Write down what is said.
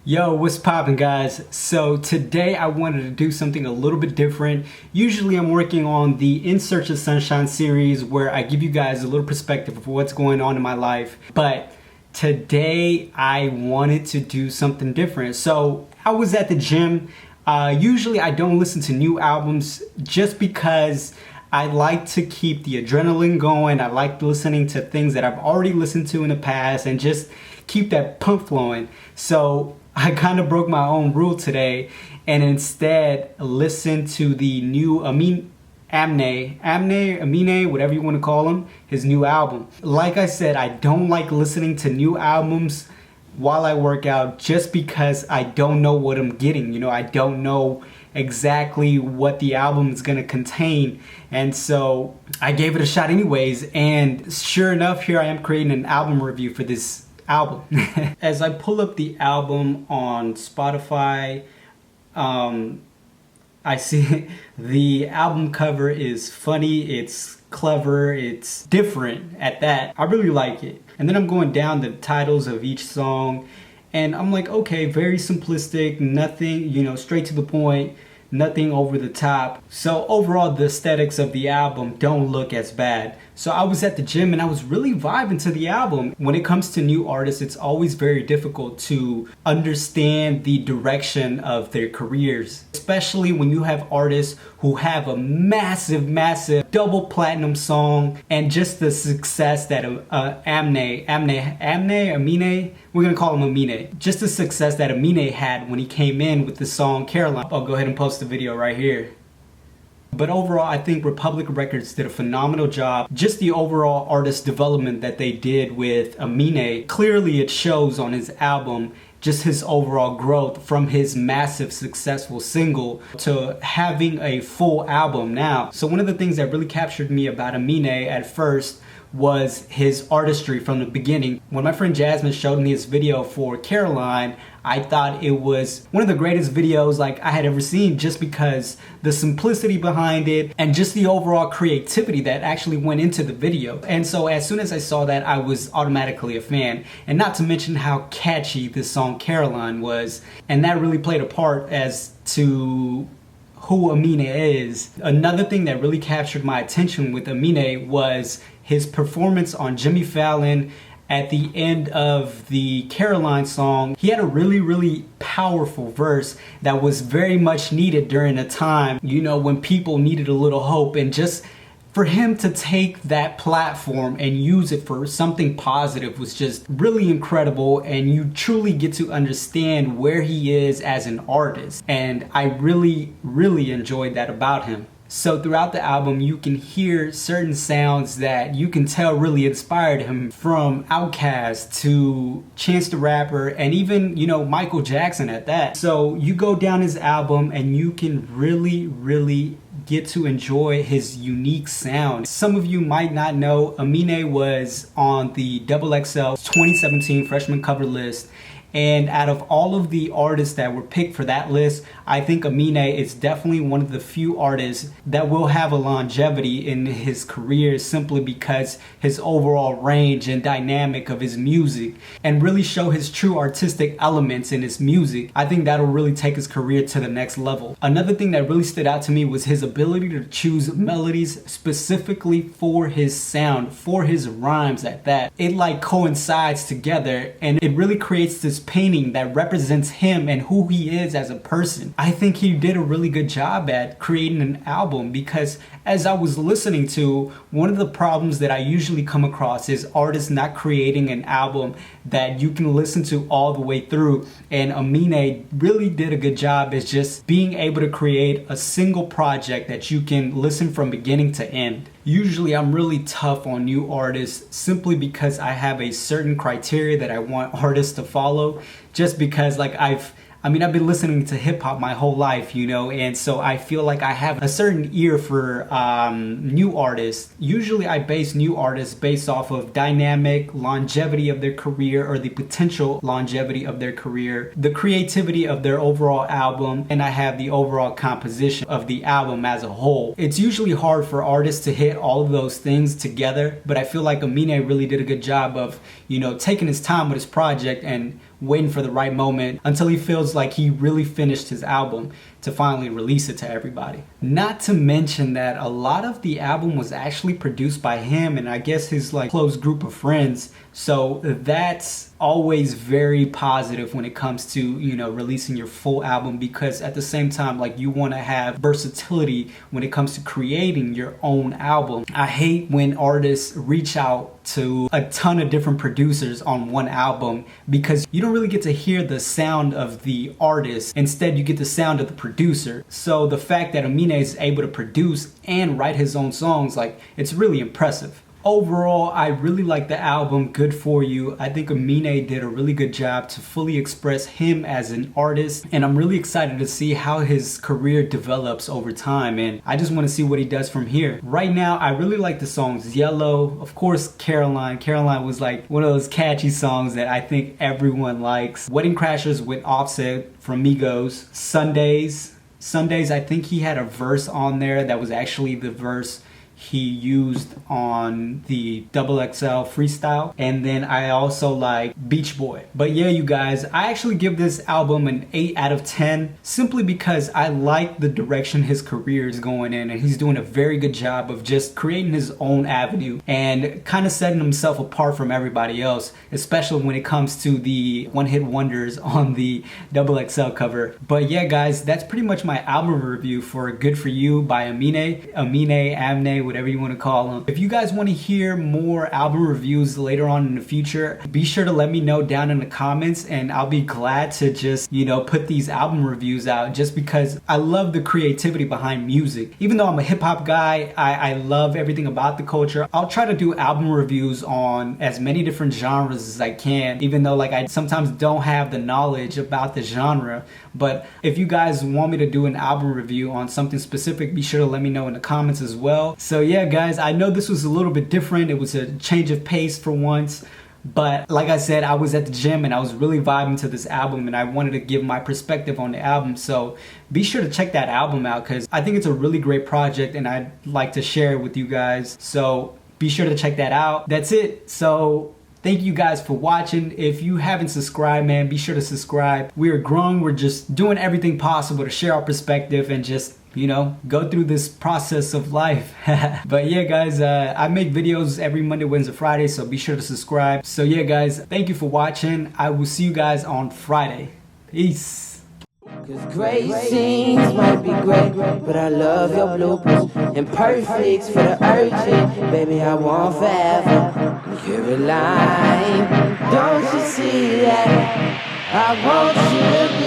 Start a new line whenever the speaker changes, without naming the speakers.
Yo, what's poppin', guys? So today I wanted to do something a little bit different. Usually I'm working on the In Search of Sunshine series where I give you guys a little perspective of what's going on in my life. But today I wanted to do something different. So I was at the gym. Usually I don't listen to new albums just because I like to keep the adrenaline going. I like listening to things that I've already listened to in the past and just keep that pump flowing. So I kind of broke my own rule today and instead listened to the new Amine, whatever you want to call him, his new album. Like I said, I don't like listening to new albums while I work out just because I don't know what I'm getting. You know, I don't know exactly what the album is going to contain. And so I gave it a shot anyways. And sure enough, here I am creating an album review for this album. As I pull up the album on Spotify, I see the album cover is funny, it's clever, it's different at that. I really like it. And then I'm going down the titles of each song and I'm like, okay, very simplistic, nothing, you know, straight to the point, nothing over the top. So overall, the aesthetics of the album don't look as bad. So I was at the gym and I was really vibing to the album. When it comes to new artists, it's always very difficult to understand the direction of their careers, especially when you have artists who have a massive double platinum song and just the success that Aminé, we're gonna call him Amine. Just the success that Amine had when he came in with the song Caroline. I'll go ahead and post the video right here. But overall, I think Republic Records did a phenomenal job. Just the overall artist development that they did with Amine, clearly it shows on his album, just his overall growth from his massive successful single to having a full album now. So one of the things that really captured me about Amine at first was his artistry from the beginning. When my friend Jasmine showed me his video for Caroline, I thought it was one of the greatest videos like I had ever seen, just because the simplicity behind it and just the overall creativity that actually went into the video. And so as soon as I saw that, I was automatically a fan. And not to mention how catchy this song Caroline was. And that really played a part as to who Amine is. Another thing that really captured my attention with Amine was his performance on Jimmy Fallon at the end of the Caroline song. He had a really powerful verse that was very much needed during a time, you know, when people needed a little hope. And just for him to take that platform and use it for something positive was just really incredible, and you truly get to understand where he is as an artist. And I really enjoyed that about him. So throughout the album, you can hear certain sounds that you can tell really inspired him, from Outkast to Chance the Rapper and even, you know, Michael Jackson at that. So you go down his album and you can really get to enjoy his unique sound. Some of you might not know, Amine was on the XXL 2017 freshman cover list. And out of all of the artists that were picked for that list, I think Amine is definitely one of the few artists that will have a longevity in his career, simply because his overall range and dynamic of his music, and really show his true artistic elements in his music. I think that'll really take his career to the next level. Another thing that really stood out to me was his ability to choose melodies specifically for his sound, for his rhymes at that. It like coincides together and it really creates this painting that represents him and who he is as a person. I think he did a really good job at creating an album, because as I was listening to, one of the problems that I usually come across is artists not creating an album that you can listen to all the way through. And Amine really did a good job as just being able to create a single project that you can listen from beginning to end. Usually I'm really tough on new artists simply because I have a certain criteria that I want artists to follow, just because like I've been listening to hip hop my whole life, you know, and so I feel like I have a certain ear for new artists. Usually I base new artists based off of dynamic longevity of their career, or the potential longevity of their career, the creativity of their overall album, and I have the overall composition of the album as a whole. It's usually hard for artists to hit all of those things together, but I feel like Amine really did a good job of, you know, taking his time with his project and waiting for the right moment until he feels like he really finished his album to finally release it to everybody. Not to mention that a lot of the album was actually produced by him and I guess his like close group of friends. So that's always very positive when it comes to, you know, releasing your full album, because at the same time, like, you want to have versatility when it comes to creating your own album. I hate when artists reach out to a ton of different producers on one album because you don't really get to hear the sound of the artist. Instead, you get the sound of the producer. So the fact that Aminé is able to produce and write his own songs, like, it's really impressive. Overall, I really like the album, Good For You. I think Aminé did a really good job to fully express him as an artist, and I'm really excited to see how his career develops over time, and I just want to see what he does from here. Right now, I really like the songs Yellow, of course Caroline. Caroline was like one of those catchy songs that I think everyone likes. Wedding Crashers with Offset from Migos. Sundays, I think he had a verse on there that was actually the verse he used on the XXL freestyle. And then I also like Beach Boy. But yeah, you guys, I actually give this album an 8 out of 10 simply because I like the direction his career is going in, and he's doing a very good job of just creating his own avenue and kind of setting himself apart from everybody else, especially when it comes to the one-hit wonders on the XXL cover. But yeah, guys, that's pretty much my album review for Good For You by Aminé, Aminé, whatever you want to call them. If you guys want to hear more album reviews later on in the future, be sure to let me know down in the comments, and I'll be glad to just, you know, put these album reviews out, just because I love the creativity behind music. Even though I'm a hip-hop guy, I love everything about the culture. I'll try to do album reviews on as many different genres as I can, even though like I sometimes don't have the knowledge about the genre. But if you guys want me to do an album review on something specific, be sure to let me know in the comments as well. So yeah, guys, I know this was a little bit different. It was a change of pace for once. But like I said, I was at the gym and I was really vibing to this album, and I wanted to give my perspective on the album. So be sure to check that album out because I think it's a really great project and I'd like to share it with you guys. So be sure to check that out. That's it. So thank you guys for watching. If you haven't subscribed, man, be sure to subscribe. We are growing. We're just doing everything possible to share our perspective and just, you know, go through this process of life. But yeah, guys, I make videos every Monday, Wednesday, Friday, so be sure to subscribe. So yeah, guys, thank you for watching. I will see you guys on Friday. Peace.
Cause great scenes might be great, but I love your bloopers. Imperfects for the urgent, baby, I want forever. Caroline, don't you see that? I want you to be